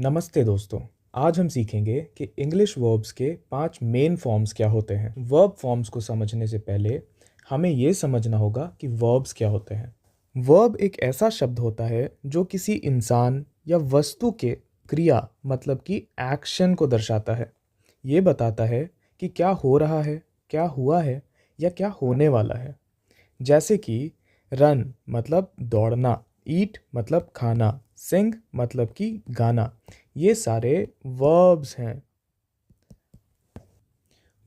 नमस्ते दोस्तों। आज हम सीखेंगे कि इंग्लिश वर्ब्स के 5 मेन फॉर्म्स क्या होते हैं। वर्ब फॉर्म्स को समझने से पहले हमें ये समझना होगा कि वर्ब्स क्या होते हैं। वर्ब एक ऐसा शब्द होता है जो किसी इंसान या वस्तु के क्रिया मतलब कि एक्शन को दर्शाता है। ये बताता है कि क्या हो रहा है, क्या हुआ है या क्या होने वाला है। जैसे कि रन मतलब दौड़ना, ईट मतलब खाना, सिंग मतलब कि गाना। ये सारे वर्ब्स हैं।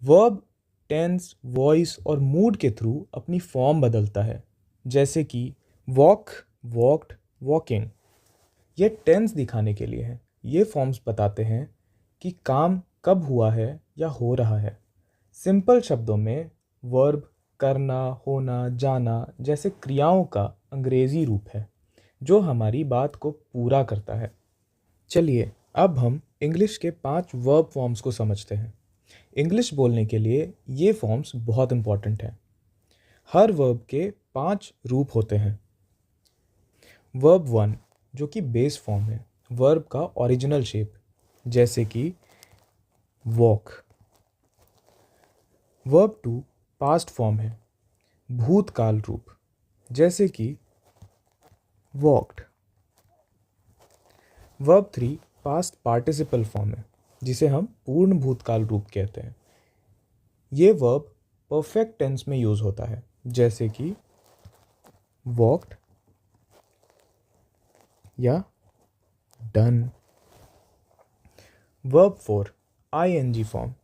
वर्ब टेंस, वॉइस और मूड के थ्रू अपनी फॉर्म बदलता है। जैसे कि वॉक, वॉक्ड, वॉकिंग। ये टेंस दिखाने के लिए है। ये फॉर्म्स बताते हैं कि काम कब हुआ है या हो रहा है। सिंपल शब्दों में वर्ब करना, होना, जाना जैसे क्रियाओं का अंग्रेजी रूप है जो हमारी बात को पूरा करता है। चलिए अब हम इंग्लिश के 5 वर्ब फॉर्म्स को समझते हैं। इंग्लिश बोलने के लिए ये फॉर्म्स बहुत इंपॉर्टेंट हैं। हर वर्ब के 5 रूप होते हैं। वर्ब 1 जो कि बेस फॉर्म है, वर्ब का ओरिजिनल शेप, जैसे कि वॉक। वर्ब 2 पास्ट फॉर्म है, भूतकाल रूप, जैसे कि walked. Verb 3 past participle form है, जिसे हम पूर्ण भूतकाल रूप कहते हैं। ये वर्ब परफेक्ट टेंस में यूज होता है, जैसे कि वॉक्ड या डन। वर्ब 4 आईएनजी फॉर्म,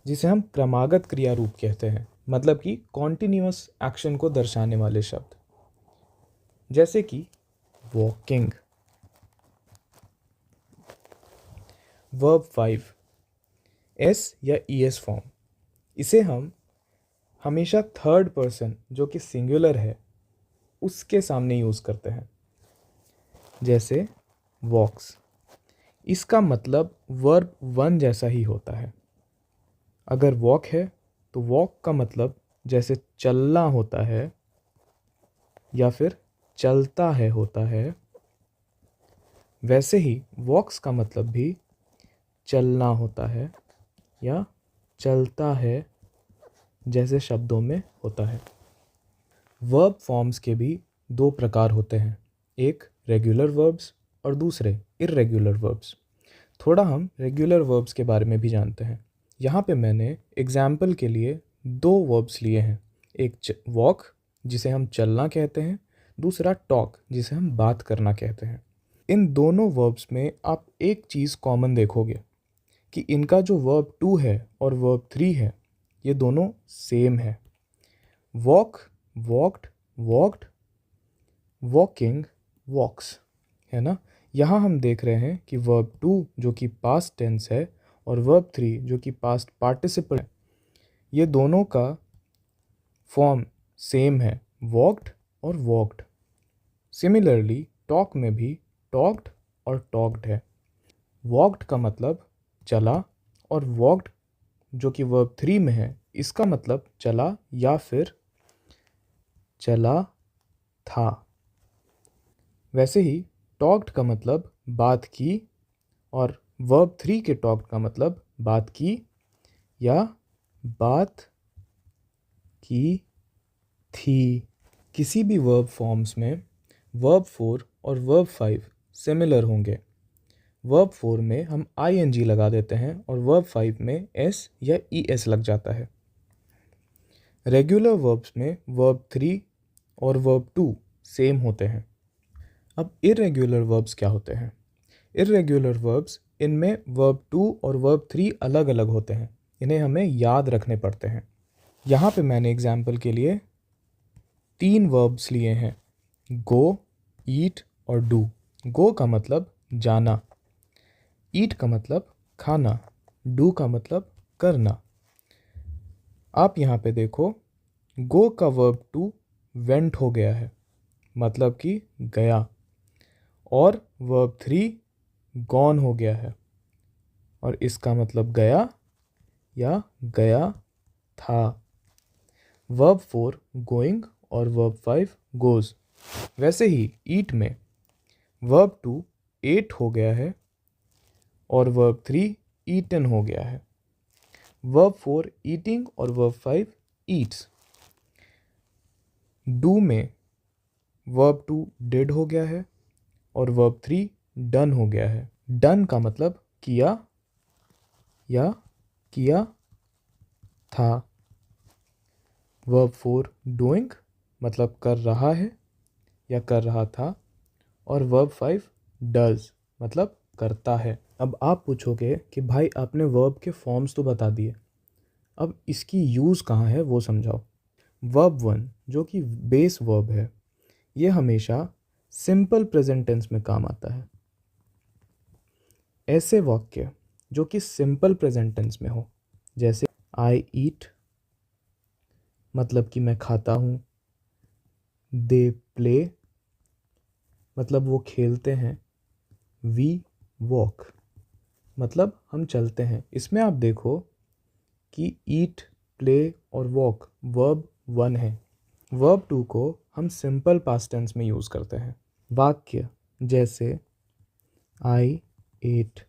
जिसे हम क्रमागत क्रिया रूप कहते हैं, मतलब कि कॉन्टिन्यूअस एक्शन को दर्शाने वाले शब्द, जैसे कि वॉकिंग। वर्ब 5 एस या ईएस फॉर्म, इसे हम हमेशा थर्ड पर्सन जो कि सिंगुलर है उसके सामने यूज करते हैं, जैसे वॉक्स। इसका मतलब वर्ब 1 जैसा ही होता है। अगर वॉक है तो वॉक का मतलब जैसे चलना होता है या फिर चलता है होता है, वैसे ही वॉक्स का मतलब भी चलना होता है या चलता है जैसे शब्दों में होता है। वर्ब फॉर्म्स के भी 2 प्रकार होते हैं, एक रेगुलर वर्ब्स और दूसरे इर्रेगुलर वर्ब्स। थोड़ा हम रेगुलर वर्ब्स के बारे में भी जानते हैं। यहाँ पे मैंने एग्जाम्पल के लिए 2 वर्ब्स लिए हैं, एक वॉक जिसे हम चलना कहते हैं, दूसरा टॉक जिसे हम बात करना कहते हैं। इन दोनों वर्ब्स में आप एक चीज़ कॉमन देखोगे कि इनका जो वर्ब 2 है और वर्ब 3 है ये दोनों सेम है। वॉक, वॉक्ड, वॉक्ड, वॉकिंग, वॉक्स, है ना। यहाँ हम देख रहे हैं कि वर्ब 2 जो कि पास्ट टेंस है और वर्ब 3 जो कि पास्ट पार्टिसिपल है, ये दोनों का फॉर्म सेम है, वॉक्ड और वॉक्ड। सिमिलरली टॉक में भी टॉक्ड और टॉक्ड है। वॉक्ड का मतलब चला और वॉक्ड जो कि वर्ब 3 में है इसका मतलब चला या फिर चला था। वैसे ही टॉक्ड का मतलब बात की और वर्ब 3 के टॉक्ड का मतलब बात की या बात की थी। किसी भी वर्ब फॉर्म्स में वर्ब 4 और वर्ब 5 सिमिलर होंगे। वर्ब 4 में हम आईएनजी लगा देते हैं और वर्ब 5 में एस या ईएस लग जाता है। रेगुलर वर्ब्स में वर्ब 3 और वर्ब 2 सेम होते हैं। अब इर्रेगुलर वर्ब्स क्या होते हैं? इर्रेगुलर वर्ब्स, इनमें वर्ब 2 और वर्ब 3 अलग अलग होते हैं। इन्हें हमें याद रखने पड़ते हैं। यहाँ पे मैंने एग्जाम्पल के लिए 3 वर्ब्स लिए हैं, गो, ईट और डू। गो का मतलब जाना, ईट का मतलब खाना, डू का मतलब करना। आप यहाँ पे देखो, गो का वर्ब 2 वेंट हो गया है, मतलब कि गया, और वर्ब 3 गॉन हो गया है और इसका मतलब गया या गया था। वर्ब 4 गोइंग और वर्ब 5 गोज। वैसे ही ईट में वर्ब 2 एट हो गया है और वर्ब 3 ईटन हो गया है। वर्ब 4 ईटिंग और वर्ब 5 ईट्स। डू में वर्ब 2 डिड हो गया है और वर्ब 3 डन हो गया है। डन का मतलब किया या किया था। वर्ब 4 डूइंग मतलब कर रहा है या कर रहा था। और वर्ब 5 डज मतलब करता है। अब आप पूछोगे कि भाई आपने वर्ब के फॉर्म्स तो बता दिए, अब इसकी यूज़ कहाँ है वो समझाओ। वर्ब 1 जो कि बेस वर्ब है, ये हमेशा सिंपल प्रेजेंट टेंस में काम आता है। ऐसे वाक्य जो कि सिंपल प्रेजेंट टेंस में हो, जैसे आई ईट मतलब कि मैं खाता हूँ, दे प्ले मतलब वो खेलते हैं, वी वॉक मतलब हम चलते हैं। इसमें आप देखो कि ईट, प्ले और वॉक वर्ब 1 है। वर्ब 2 को हम सिंपल पास्ट टेंस में यूज़ करते हैं। वाक्य जैसे I ate,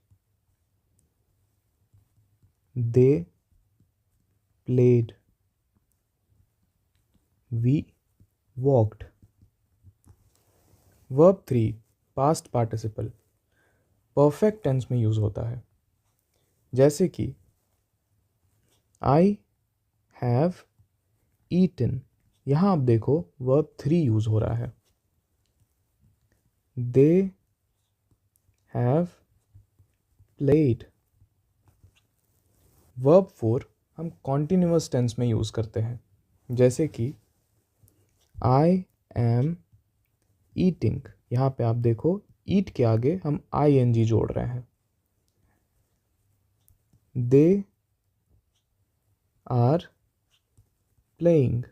they played, we walked. Verb 3 past participle perfect tense में यूज़ होता है, जैसे कि आई हैव ईटन। यहाँ आप देखो वर्ब 3 यूज़ हो रहा है। They have played. वर्ब 4 हम कॉन्टिन्यूअस टेंस में यूज़ करते हैं, जैसे कि आई एम ईटिंग। यहाँ पे आप देखो ईट के आगे हम ING जोड़ रहे हैं। दे आर प्लेइंग,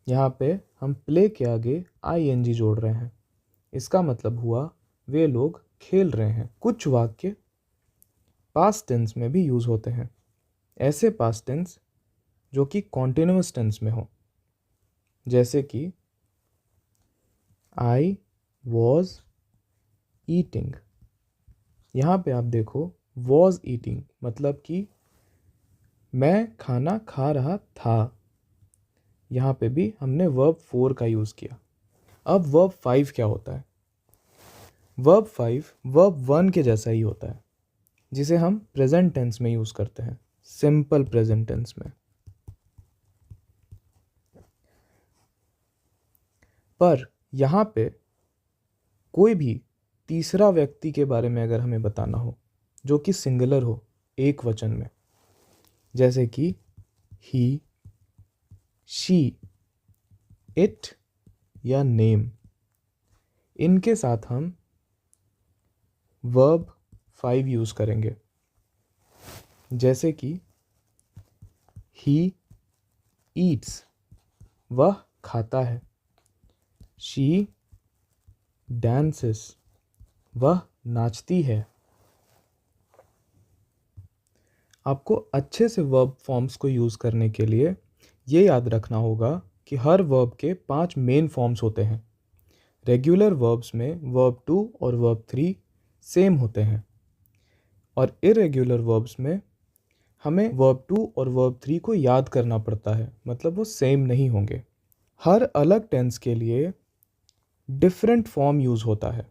यहाँ पे हम प्ले के आगे ING जोड़ रहे हैं। इसका मतलब हुआ वे लोग खेल रहे हैं। कुछ वाक्य पास्ट टेंस में भी यूज़ होते हैं, ऐसे पास्ट टेंस जो कि कॉन्टिन्यूअस टेंस में हो, जैसे कि आई वॉज ईटिंग। यहाँ पे आप देखो वॉज ईटिंग मतलब कि मैं खाना खा रहा था। यहाँ पे भी हमने वर्ब 4 का यूज़ किया। अब वर्ब 5 क्या होता है? वर्ब 5 वर्ब 1 के जैसा ही होता है, जिसे हम प्रेजेंट टेंस में यूज़ करते हैं, सिंपल प्रेजेंट टेंस में। पर यहाँ पे कोई भी तीसरा व्यक्ति के बारे में अगर हमें बताना हो जो कि सिंगुलर हो, एक वचन में, जैसे कि ही, शी, इट या नेम, इनके साथ हम वर्ब 5 यूज़ करेंगे, जैसे कि ही ईट्स वह खाता है, शी डांसेस वह नाचती है। आपको अच्छे से वर्ब फॉर्म्स को यूज़ करने के लिए ये याद रखना होगा कि हर वर्ब के 5 मेन फॉर्म्स होते हैं। रेगुलर वर्ब्स में वर्ब 2 और वर्ब 3 सेम होते हैं और इरेगुलर वर्ब्स में हमें वर्ब 2 और वर्ब 3 को याद करना पड़ता है, मतलब वो सेम नहीं होंगे। हर अलग टेंस के लिए डिफरेंट फॉर्म यूज़ होता है।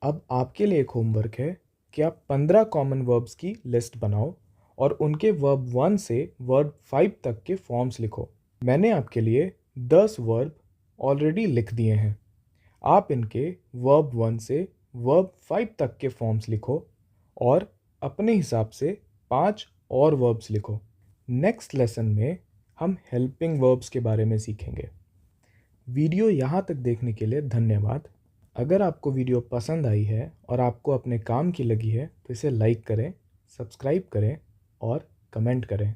अब आपके लिए एक होमवर्क है कि आप 15 कॉमन वर्ब्स की लिस्ट बनाओ और उनके वर्ब 1 से वर्ब 5 तक के फॉर्म्स लिखो। मैंने आपके लिए 10 वर्ब ऑलरेडी लिख दिए हैं। आप इनके वर्ब 1 से वर्ब 5 तक के फॉर्म्स लिखो और अपने हिसाब से 5 और वर्ब्स लिखो। नेक्स्ट लेसन में हम हेल्पिंग वर्ब्स के बारे में सीखेंगे। वीडियो यहाँ तक देखने के लिए धन्यवाद। अगर आपको वीडियो पसंद आई है और आपको अपने काम की लगी है तो इसे लाइक करें, सब्सक्राइब करें और कमेंट करें।